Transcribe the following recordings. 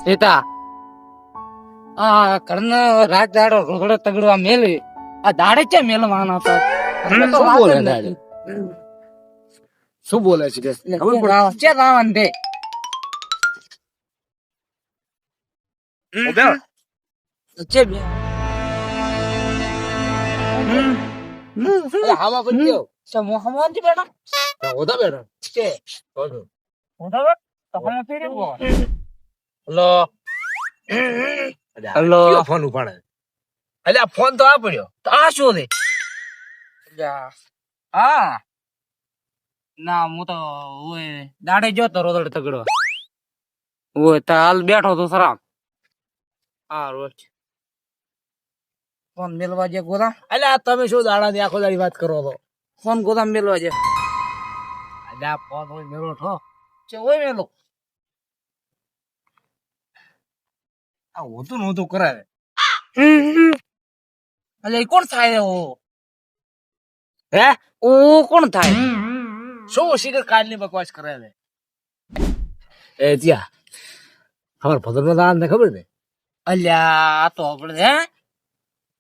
સીતા આ કર્ણ રાત દાડો રોકડો તગડવા મેલી આ દાડે છે મેલવાના હતા શું બોલે દાડે? શું બોલે છે કે ખબર પડે? છે રાવણ દે છે બે હામાં પણ ગયો સમૂહ હમવાથી બેટા ઓધા બેઠા છે ઓધો. ઉઠાવ તો હમ ફેરે હલો હલો. કયો ફોન ઉપાડે? અલ્યા ફોન તો આ પડ્યો. તો આ શું રે હા ના હું તો ઓય દાડે જોતો રોદડ તગડવા ઓય તો હાલ બેઠો તો સરામ હા રોજ ફોન મેલવા જે ગોદામ અલ્યા તમે શું દાડાની આખો દાડી વાત કરો છો? ફોન ગોદામ મેલવા જે અલ્યા ફોન હોય મેળો છો. છે ઓય મેલો આ હોતું ને હોતું કરાવે. અલે ઈ કોણ થાય ઓ હે ઓ કોણ થાય શું શીખર કાલની બકવાસ કરાવે? એ ત્યાં ખબર ભદ્રમાં દાન ને ખબર ને? અલ્યા આ તો આપણે હે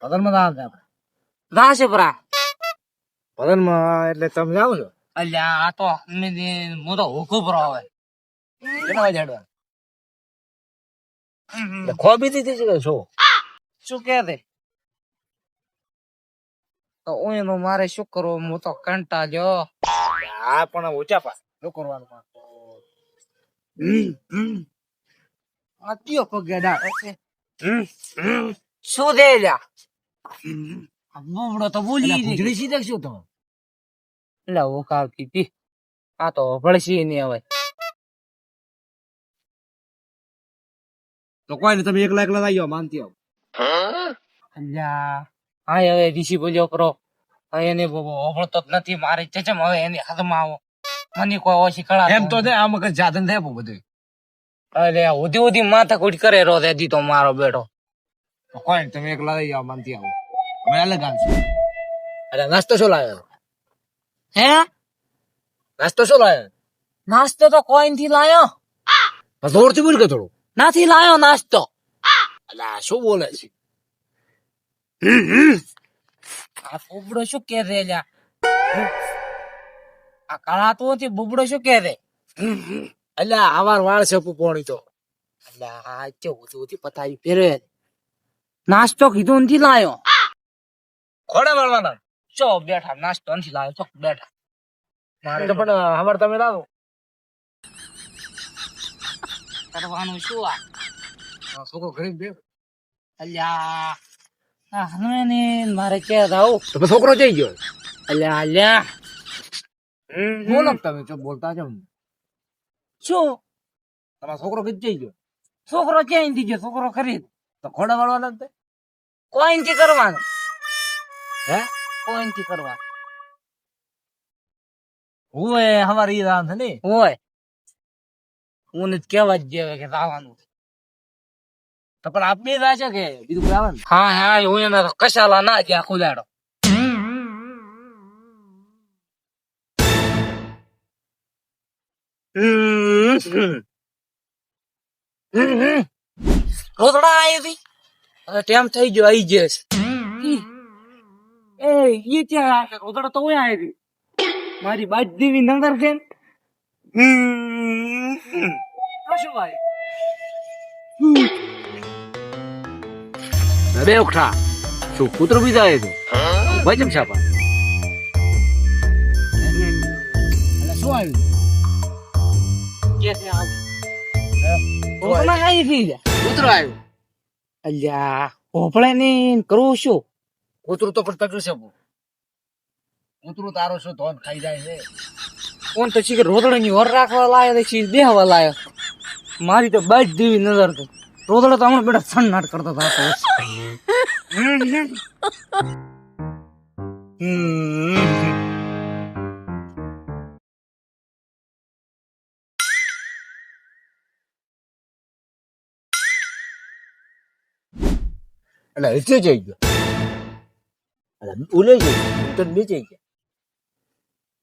ભદ્રમાં દાન ને રાશે પરા ભદ્રમાં એટલે તમે જાઓ છો અલ્યા આ તો હું તો હુકુ પર આવે કેટલા વાગે હેડવા? એટલે ખોબી દીધી છે કે શું? શું કે દે તો ઓયનો મારે શું કરવું હું તો કંટાળ્યો હા પણ ઊંચા પા શું કરવાનું? આ કયો પગેડા શું દે લ્યા આ બુબડો તો બોલી ભૂજડી સીધે શું તમે? એટલે હું કાવતી હતી આ તો ભળસી નહીં હવે તો કોઈ ને તમે એકલા એકલા આવી જાઓ માનતી આવો. અલ્યા હા હવે ઋષિ બોલ્યો કરો હવે એને ઓભળતો જ નથી મારે ચચમ હવે એની હાથમાં આવો મને કોઈ ઓછી કળા એમ તો છે આમ કઈ જાદન થાય બહુ બધું. અરે ઉધી ઉધી માથા કુટ કરે રો દી તો મારો બેટો તો કોઈ ને તમે એકલા આવી જાઓ માનતી આવો. અમે અલગ આવશું. અરે નાસ્તો શું લાવ્યો? હે નાસ્તો શું લાવ્યો? નાસ્તો તો કોઈ નથી લાયો જોરથી બોલ કે થોડું. નથી લાયો નાસ્તો અલા શું બોલે છે? આ બુબડો શું કે રે લ્યા આ કાળા તો નથી બુબડો શું કે રે અલ્યા આવાર વાળ છે પોણી તો. અલ્યા કેવું હતું પતાવી ફેરવે નાસ્તો કીધું નથી લાયો ખોડે વાળવાના ચો બેઠા નાસ્તો નથી લાયો ચો બેઠા મારે તો પણ અમારે તમે લાવો કરવાનું શું આ છોકરો ગરીબ બે અલ્યા આ હનુમાને મારે કે આવું તો પછી છોકરો જઈ ગયો. અલ્યા અલ્યા બોલો તમે ચો બોલતા છો. શું તમારો છોકરો કઈ જઈ ગયો? છોકરો ક્યાંય થી ગયો છોકરો ખરીદ તો ખોડા વાળવાના જ તે. કોઈ નથી કરવાનું હે કોઈ નથી કરવાનું હું એ અમારી ઈ રામ છે ને. હોય હું ને કેવા જ જેવે કે આવવાનું તો પણ આપ બે રાશે કે બીજું કોઈ આવે ને? હા હા હું એના તો કશાલા ના ત્યાં ખુદાડો રોતડા આવી હવે ટેમ થઈ ગયો આઈ જશે એ ઈ ત્યાં આવે રોતડા તો ઓય આવી મારી બાજ દેવી નંદર છે શું ભાઈ અરે ઓખા શું કૂતરો બીજા આવે છે? ભાઈ ચમ છાપા શું આવ્યું? કે છે આવે રોતડા આવી થઈ જાય કૂતરો આવ્યું. અલ્યા હોપળે ને કરવું શું કૂતરું તો પણ તકલું છે બહુ. કૂતરું તારો શું ધોન ખાઈ જાય છે. કોણ તો શીખર રોતડા ની ઓર રાખવા લાયો તો બેહવા લાયો મારી તો બાજ દેવી નજર તો રોતડા તો હમણાં બેટા સન્નાટ કરતો હતો એટલે નીચે જઈ ગયો. એટલે ઉલે જઈ ગયો તો નીચે ગયા.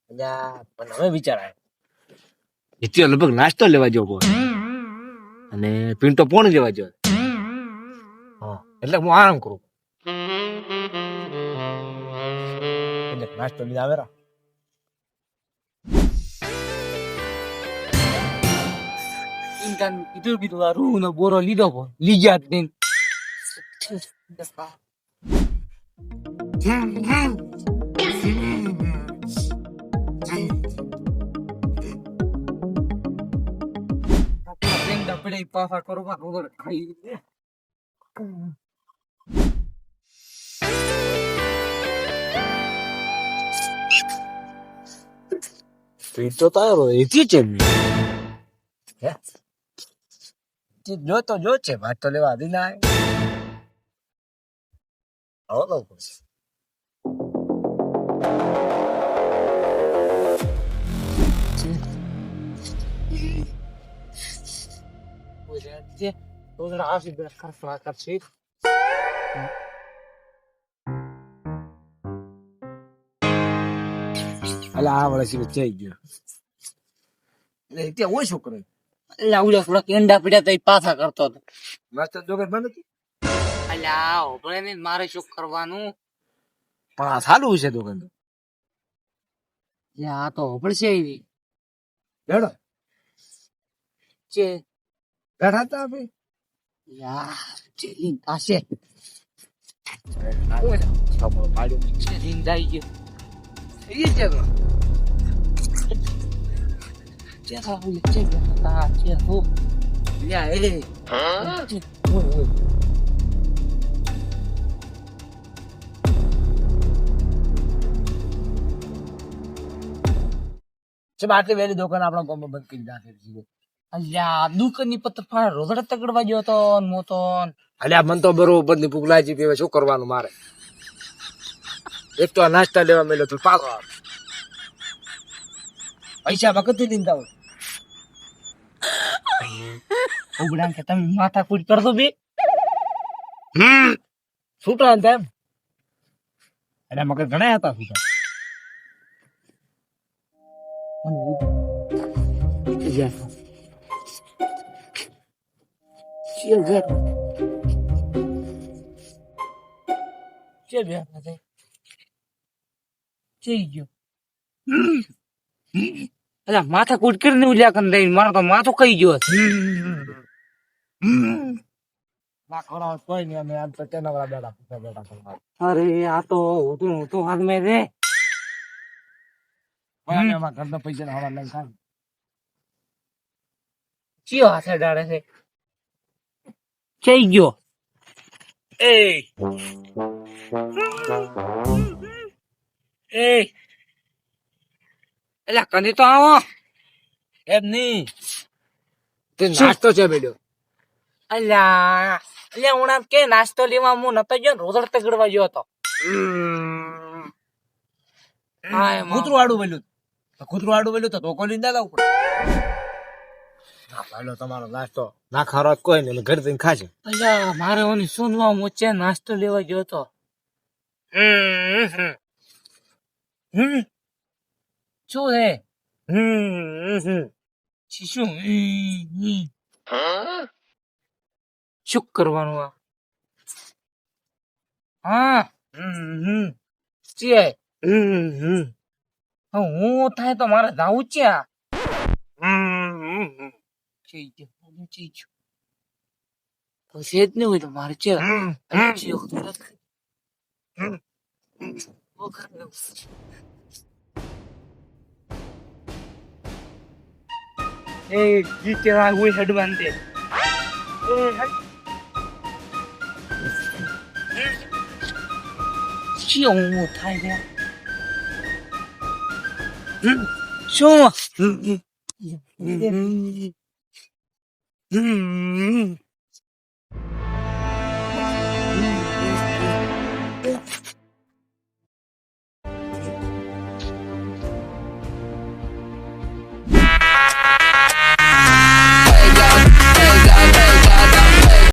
અલ્યા પણ હવે વિચાર આવ્યો. નીચે લગભગ નાસ્તો લેવા જવો. અને પિન્ટો પોણી લેવા ગયો. હા એટલે હું આરામ કરું. એટલે નાસ્તો લીધા આવે રા. કીધું કીધું આ રૂ નો બોરો લીધો પણ લીજા જ નહીં. આપણે પાછા કરવા રોગડ ખાઈ પિન્ટો તો આવ્યો એથી છે હે જોતો જો છે વાત તો લેવા દી ના આવો તો રોગડ આવશે બે ખર્ચવા કરશે. અલા આ વળે છે થઈ ગયો એટલે ત્યાં હોય છોકરો એટલે આવડે થોડા કેંડા પીડ્યા તો પાછા કરતો હતો. નાસ્તા જોગર બંધ હતી અલ્યા હોભળે ને મારે શું કરવાનું. પણ આ સારું છે દુકાન આ તો હોભળશે એવી બેડો છે બેઠા હતા આપણે યાર ચેલિંગ થશે. છાપો પાડ્યો ચેલિંગ થઈ ગયો. એ છે તો આટલી વહેલી દુકાન આપણા ગામમાં બંધ કરી નાખે. અલ્યા દુકાન ની પત્ર ફાળ રોજડા તગડવા ગયો તો મોતો. અલ્યા મન તો બરોબર ની ભૂખ લાગી હતી. હવે શું કરવાનું મારે? એક તો આ નાસ્તા લેવા મેલ્યો તો પાછો આવે. પૈસા વખત દીધા હોય ઉગડા કે તમે માથા કૂટ કરતો બે છૂટા ને તેમ એટલે મગર ઘણા હતા છૂટા. માથા કૂટ કરીને ઉલ્યા કર લઈને મારો તો માથું કઈ ગયો. ના ખોરાવ કોઈ નહીં. અમે આમ તો તેના વાળા બેઠા કરવા. અરે આ તો હું હાથ મેં રે અમે અમારા ઘરના પૈસા હવા લઈને ખાય. ચિયો હાથે ડાળે છે કઈ ગયો. એ એલા કંદી તો આવો એમ નહીં તે નાસ્તો છે બેડ્યો. અલ્યા અલ્યા હું આમ કે નાસ્તો લેવા હું નતો ગયો રોજડ તગડવા ગયો હતો. કૂતરું આડું વેલ્યું કૂતરું આડું વેલ્યું તો ધોકો લઈને દાદા ઉપર પેલો તમારો નાસ્તો ના ખારો કોઈ નહીં ઘર જઈને ખાશે. અલ્યા મારે ઓની સોનવા મોચે નાસ્તો લેવા ગયો હતો. શું હે શું શું કરવાનું આ? હા હું થાય તો મારે જાવું છે. પછી જ નહીં હોય તો મારે છે એ જીતે હોય હેડ બાંધે શું થાય છે શું